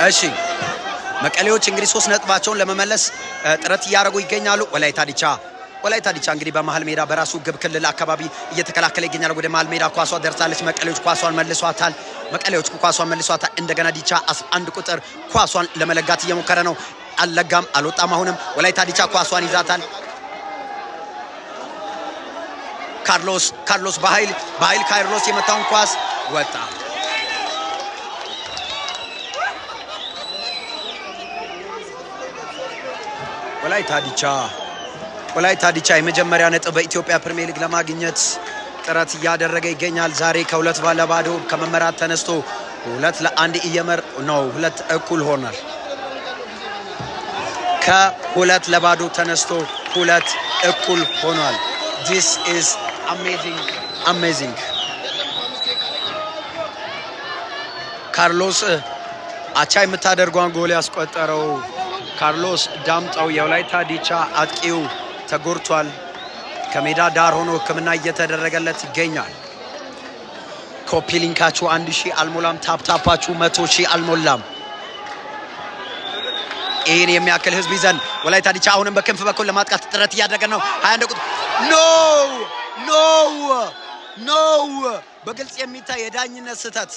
እሺ መቀሌዎች እንግዲህ 3 ነጥባቸውን ለመመለስ ጥረት እያደረጉ ይገኛሉ። ወላይታ ዲቻ እንግዲህ በመሃል ሜዳ በራሱ ግብ ክልል አካባቢ እየተከላከለ ይገኛል። ወደ መሃል ሜዳ ኳሷ ደርሳለች። መቀሌዎች ኳሷን መልሷታል። እንደገና ዲቻ 11 ቁጥር ኳሷን ለመለጋት እየሞከረ ነው። አልለጋም፣ አልወጣም። አሁንም ወላይታ ዲቻ ኳሷን ይዛታል። ካርሎስ በኃይል ካርሎስ የመታውን ኳስ ወጣ። ወላይታ ዲቻ የመጀመሪያ ነጥብ በኢትዮጵያ ፕሪሚየር ሊግ ለማግኘት ጥረት እያደረገ ይገኛል። ዛሬ ከ2-2 ከመመራት ተነስቶ 2-1 እየመር ነው። 2 እኩል ሆኗል። ከ2-2 ተነስቶ 2 እኩል ሆኗል። This is amazing. ካርሎስ አቻ የምታደርገውን ጎል ያስቆጠረው ካርሎስ ዳምጠው የወላይታ ዲቻ አጥቂው ተጎድቷል። ከሜዳ ዳር ሆኖ ሕክምና እየተደረገለት ይገኛል። ኮፒ ሊንካችሁ 1000 አልሞላም። ታፕታፓችሁ 100,000 አልሞላም። ይህን የሚያክል ህዝብ ይዘን ወላይታ ዲቻ አሁንም በክንፍ በኩል ለማጥቃት ጥረት እያደረገ ነው። 21 ቁጥር ኖ በግልጽ የሚታይ የዳኝነት ስህተት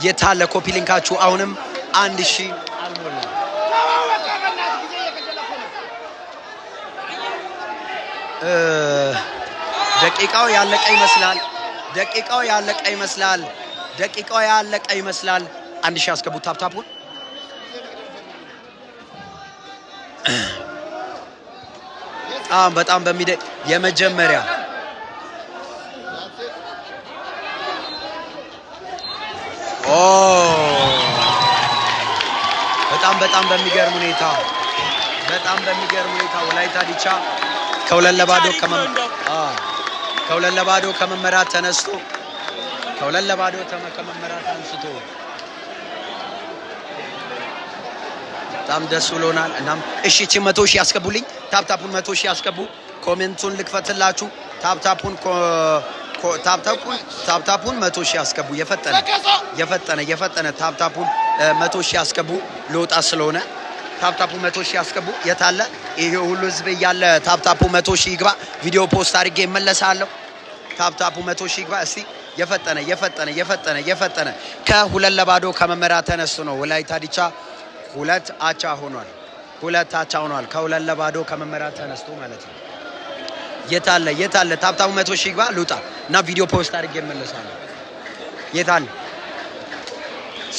የታለ? ኮፒ ሊንካችሁ አሁንም 1000 አልሞላም። ደቂቃው ያለቀ ይመስላል። ደቂቃው ያለቀ ይመስላል። 1000 ያስገቡት ታፕታፑን። በጣም የመጀመሪያ በጣም በሚገርም ሁኔታ ወላይታ ዲቻ ከሁለት ለባዶ ከመመራት ተነስቶ ከመመራት አንስቶ በጣም ደስ ብሎናል። እናም እሺ 100 ሺህ ያስገቡልኝ። ታፕታፑን 100 ሺህ ያስገቡ። ኮሜንቱን ልክፈትላችሁ። ታፕታፑን 100 ሺህ ያስገቡ። የፈጠነ ታፕታፑን 100 ሺህ ያስገቡ። ለውጣ ስለሆነ ታፕታፑ 100 ሺህ ያስገቡ። የታለ ይሄ ሁሉ ህዝብ እያለ ታፕታፑ 100 ሺህ ይግባ። ቪዲዮ ፖስት አድርጌ እመለሳለሁ። ታፕታፑ 100 ሺህ ይግባ። እስቲ የፈጠነ ከሁለት ለባዶ ከመመራት ተነስቶ ነው ወላይታ ዲቻ ሁለት አቻ ሆኗል። ከሁለት ለባዶ ከመመራት ተነስቶ ማለት ነው። የታለ ታፕታፑ 100 ሺህ ይግባ። ልውጣ እና ቪዲዮ ፖስት አድርጌ እመለሳለሁ። የታለ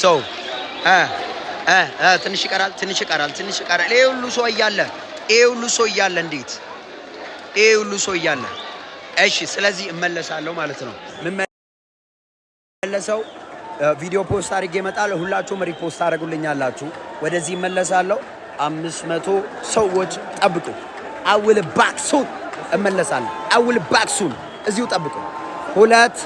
ሰው ትንሽ ይቀራል። ይሄ ሁሉ ሰው እያለ እንዴት ይሄ ሁሉ ሰው እያለ እሺ፣ ስለዚህ እመለሳለሁ ማለት ነው። መለሰው ቪዲዮ ፖስት አድርጌ እመጣለሁ። ሁላችሁም ሪፖስት አድርጉልኛላችሁ። ወደዚህ እመለሳለሁ። 500 ሰዎች ጠብቁ። I will back soon እመለሳለሁ። እዚሁ ጠብቁ። 2